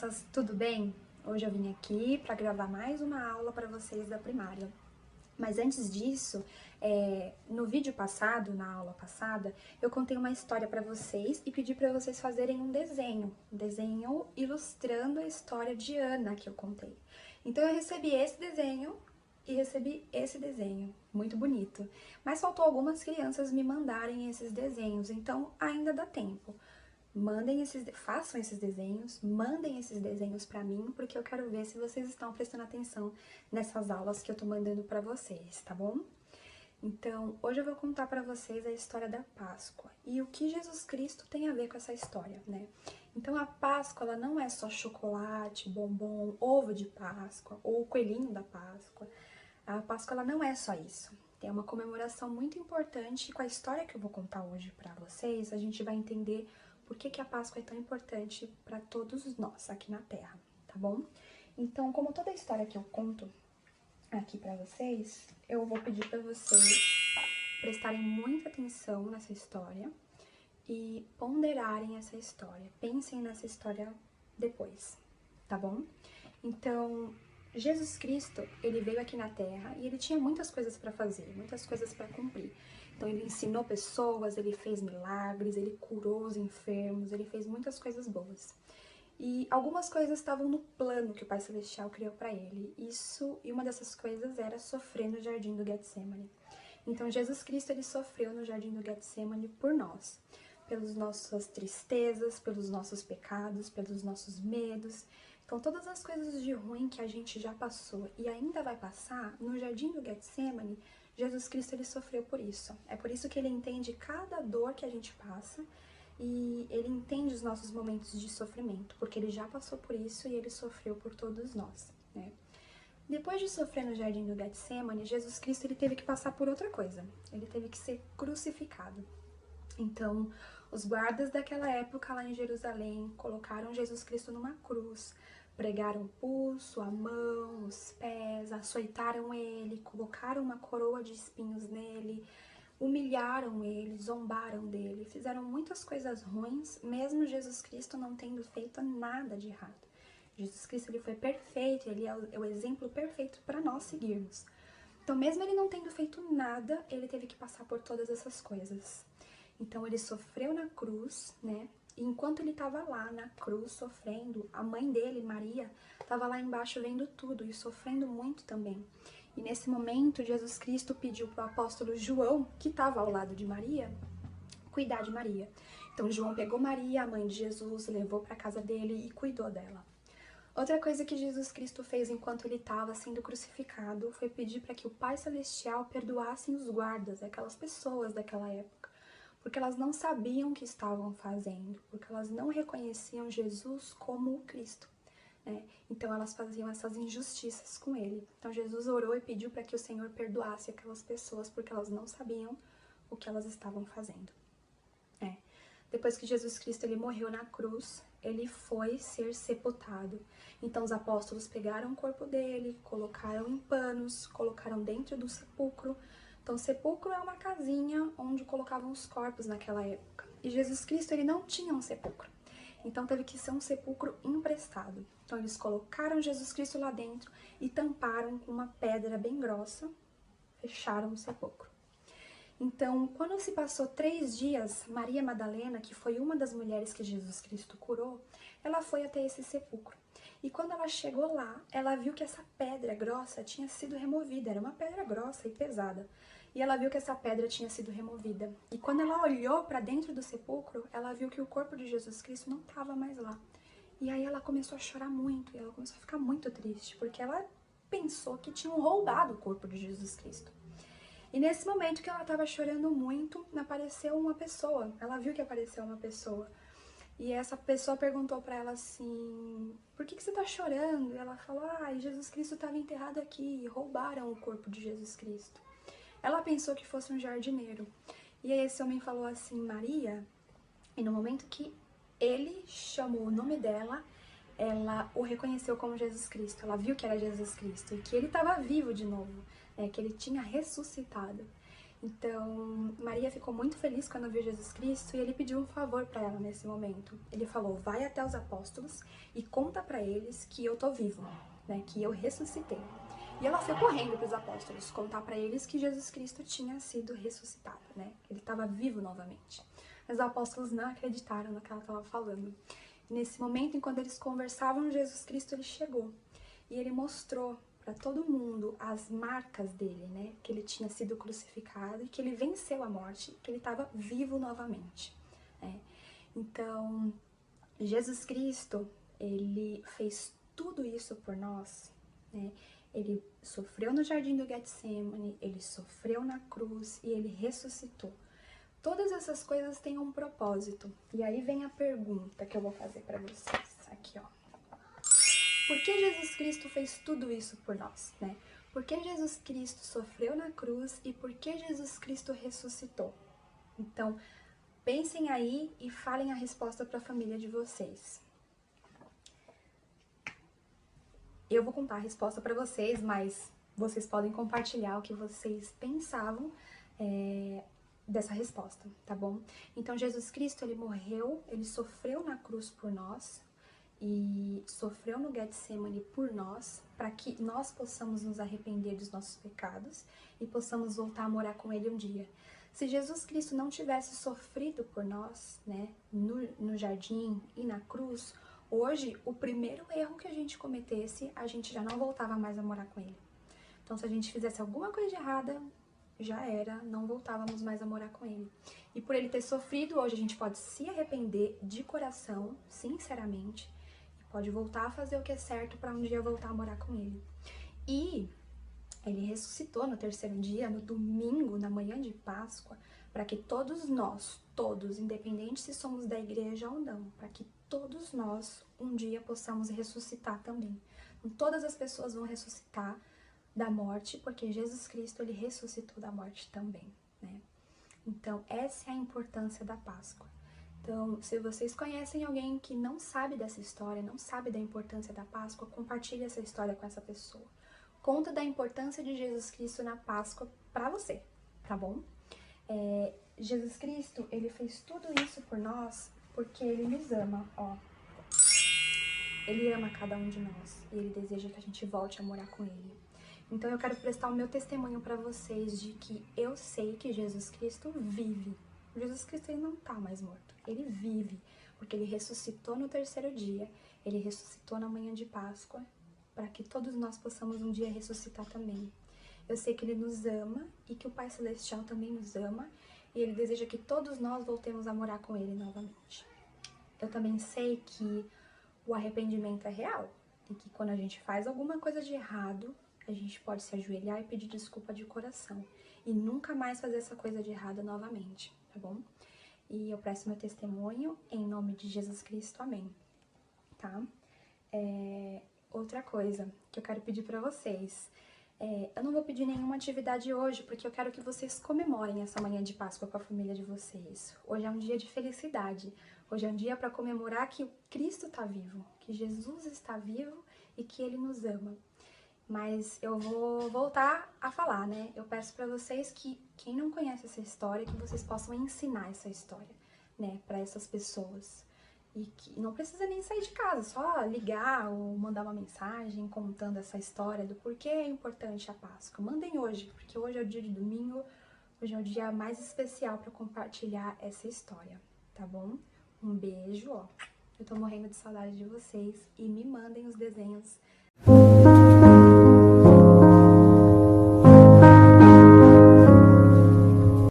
crianças, tudo bem? Hoje eu vim aqui para gravar mais uma aula para vocês da primária. Mas antes disso, no vídeo passado, na aula passada, eu contei uma história para vocês e pedi para vocês fazerem um desenho ilustrando a história de Ana que eu contei. Então eu recebi esse desenho e recebi esse desenho, muito bonito. Mas faltou algumas crianças me mandarem esses desenhos, então ainda dá tempo. Façam esses desenhos, mandem esses desenhos para mim, porque eu quero ver se vocês estão prestando atenção nessas aulas que eu tô mandando para vocês, tá bom? Então, hoje eu vou contar para vocês a história da Páscoa e o que Jesus Cristo tem a ver com essa história, né? Então, a Páscoa, ela não é só chocolate, bombom, ovo de Páscoa ou o coelhinho da Páscoa. A Páscoa, ela não é só isso. Tem uma comemoração muito importante e com a história que eu vou contar hoje para vocês, a gente vai entender por que a Páscoa é tão importante para todos nós aqui na Terra, tá bom? Então, como toda a história que eu conto aqui para vocês, eu vou pedir para vocês prestarem muita atenção nessa história e ponderarem essa história. Pensem nessa história depois, tá bom? Então, Jesus Cristo, ele veio aqui na Terra e ele tinha muitas coisas para fazer, muitas coisas para cumprir. Então, ele ensinou pessoas, ele fez milagres, ele curou os enfermos, ele fez muitas coisas boas. E algumas coisas estavam no plano que o Pai Celestial criou para ele. E uma dessas coisas era sofrer no Jardim do Getsemane. Então, Jesus Cristo, ele sofreu no Jardim do Getsemane por nós, pelas nossas tristezas, pelos nossos pecados, pelos nossos medos. Então, todas as coisas de ruim que a gente já passou e ainda vai passar, no Jardim do Getsemane, Jesus Cristo, ele sofreu por isso. É por isso que ele entende cada dor que a gente passa e ele entende os nossos momentos de sofrimento, porque ele já passou por isso e ele sofreu por todos nós, né? Depois de sofrer no Jardim do Getsemane, Jesus Cristo, ele teve que passar por outra coisa. Ele teve que ser crucificado. Então, os guardas daquela época lá em Jerusalém colocaram Jesus Cristo numa cruz, pregaram o pulso, a mão, os pés, açoitaram ele, colocaram uma coroa de espinhos nele, humilharam ele, zombaram dele, fizeram muitas coisas ruins, mesmo Jesus Cristo não tendo feito nada de errado. Jesus Cristo, ele foi perfeito, ele é o exemplo perfeito para nós seguirmos. Então, mesmo ele não tendo feito nada, ele teve que passar por todas essas coisas. Então, ele sofreu na cruz, né? E enquanto ele estava lá na cruz sofrendo, a mãe dele, Maria, estava lá embaixo vendo tudo e sofrendo muito também. E nesse momento, Jesus Cristo pediu para o apóstolo João, que estava ao lado de Maria, cuidar de Maria. Então, João pegou Maria, a mãe de Jesus, levou para a casa dele e cuidou dela. Outra coisa que Jesus Cristo fez enquanto ele estava sendo crucificado foi pedir para que o Pai Celestial perdoasse os guardas, aquelas pessoas daquela época, porque elas não sabiam o que estavam fazendo, porque elas não reconheciam Jesus como o Cristo, né? Então elas faziam essas injustiças com ele. Então Jesus orou e pediu para que o Senhor perdoasse aquelas pessoas, porque elas não sabiam o que elas estavam fazendo. Depois que Jesus Cristo ele morreu na cruz, ele foi ser sepultado. Então os apóstolos pegaram o corpo dele, colocaram em panos, colocaram dentro do sepulcro. Então, sepulcro é uma casinha onde colocavam os corpos naquela época. E Jesus Cristo, ele não tinha um sepulcro. Então, teve que ser um sepulcro emprestado. Então, eles colocaram Jesus Cristo lá dentro e tamparam com uma pedra bem grossa, fecharam o sepulcro. Então, quando se passou 3 dias, Maria Madalena, que foi uma das mulheres que Jesus Cristo curou, ela foi até esse sepulcro. E quando ela chegou lá, ela viu que essa pedra grossa tinha sido removida. Era uma pedra grossa e pesada. E ela viu que essa pedra tinha sido removida. E quando ela olhou para dentro do sepulcro, ela viu que o corpo de Jesus Cristo não estava mais lá. E aí ela começou a chorar muito, e ela começou a ficar muito triste, porque ela pensou que tinham roubado o corpo de Jesus Cristo. E nesse momento que ela estava chorando muito, apareceu uma pessoa. Ela viu que apareceu uma pessoa. E essa pessoa perguntou para ela assim, por que você tá chorando? E ela falou, Jesus Cristo estava enterrado aqui, roubaram o corpo de Jesus Cristo. Ela pensou que fosse um jardineiro. E aí esse homem falou assim, Maria, e no momento que ele chamou o nome dela, ela o reconheceu como Jesus Cristo. Ela viu que era Jesus Cristo e que ele estava vivo de novo, né, que ele tinha ressuscitado. Então, Maria ficou muito feliz quando viu Jesus Cristo e ele pediu um favor para ela nesse momento. Ele falou: vai até os apóstolos e conta para eles que eu tô vivo, né, que eu ressuscitei. E ela foi correndo para os apóstolos contar para eles que Jesus Cristo tinha sido ressuscitado, né, que ele estava vivo novamente. Mas os apóstolos não acreditaram no que ela estava falando. E nesse momento, enquanto eles conversavam, Jesus Cristo ele chegou e ele mostrou para todo mundo as marcas dele, né? Que ele tinha sido crucificado e que ele venceu a morte, que ele estava vivo novamente. Né? Então, Jesus Cristo, ele fez tudo isso por nós, né? Ele sofreu no jardim do Getsemane, ele sofreu na cruz e ele ressuscitou. Todas essas coisas têm um propósito. E aí vem a pergunta que eu vou fazer para vocês. Aqui, ó. Por que Jesus Cristo fez tudo isso por nós, né? Por que Jesus Cristo sofreu na cruz e por que Jesus Cristo ressuscitou? Então, pensem aí e falem a resposta para a família de vocês. Eu vou contar a resposta para vocês, mas vocês podem compartilhar o que vocês pensavam dessa resposta, tá bom? Então, Jesus Cristo, ele morreu, ele sofreu na cruz por nós, e sofreu no Getsemane por nós, para que nós possamos nos arrepender dos nossos pecados e possamos voltar a morar com ele um dia. Se Jesus Cristo não tivesse sofrido por nós, né, no jardim e na cruz, hoje, o primeiro erro que a gente cometesse, a gente já não voltava mais a morar com ele. Então, se a gente fizesse alguma coisa de errada, já era, não voltávamos mais a morar com ele. E por ele ter sofrido, hoje a gente pode se arrepender de coração, sinceramente, pode voltar a fazer o que é certo para um dia voltar a morar com ele. E ele ressuscitou no terceiro dia, no domingo, na manhã de Páscoa, para que todos nós, todos, independente se somos da igreja ou não, para que todos nós um dia possamos ressuscitar também. Então, todas as pessoas vão ressuscitar da morte, porque Jesus Cristo, ele ressuscitou da morte também, né? Então, essa é a importância da Páscoa. Então, se vocês conhecem alguém que não sabe dessa história, não sabe da importância da Páscoa, compartilhe essa história com essa pessoa. Conta da importância de Jesus Cristo na Páscoa pra você, tá bom? Jesus Cristo, ele fez tudo isso por nós porque ele nos ama, ó. Ele ama cada um de nós e ele deseja que a gente volte a morar com ele. Então, eu quero prestar o meu testemunho pra vocês de que eu sei que Jesus Cristo vive. Jesus Cristo, ele não tá mais morto, ele vive, porque ele ressuscitou no terceiro dia, ele ressuscitou na manhã de Páscoa, para que todos nós possamos um dia ressuscitar também. Eu sei que ele nos ama e que o Pai Celestial também nos ama, e ele deseja que todos nós voltemos a morar com ele novamente. Eu também sei que o arrependimento é real, e que quando a gente faz alguma coisa de errado, a gente pode se ajoelhar e pedir desculpa de coração, e nunca mais fazer essa coisa de errado novamente. Tá bom? E eu presto meu testemunho em nome de Jesus Cristo, amém. Tá? Outra coisa que eu quero pedir pra vocês, eu não vou pedir nenhuma atividade hoje, porque eu quero que vocês comemorem essa manhã de Páscoa com a família de vocês. Hoje é um dia de felicidade, hoje é um dia para comemorar que o Cristo está vivo, que Jesus está vivo e que Ele nos ama. Mas eu vou voltar a falar, né? Eu peço pra vocês que, quem não conhece essa história, que vocês possam ensinar essa história, né? Pra essas pessoas. E que não precisa nem sair de casa, só ligar ou mandar uma mensagem contando essa história do porquê é importante a Páscoa. Mandem hoje, porque hoje é o dia de domingo, hoje é o dia mais especial pra compartilhar essa história, tá bom? Um beijo, ó. Eu tô morrendo de saudade de vocês e me mandem os desenhos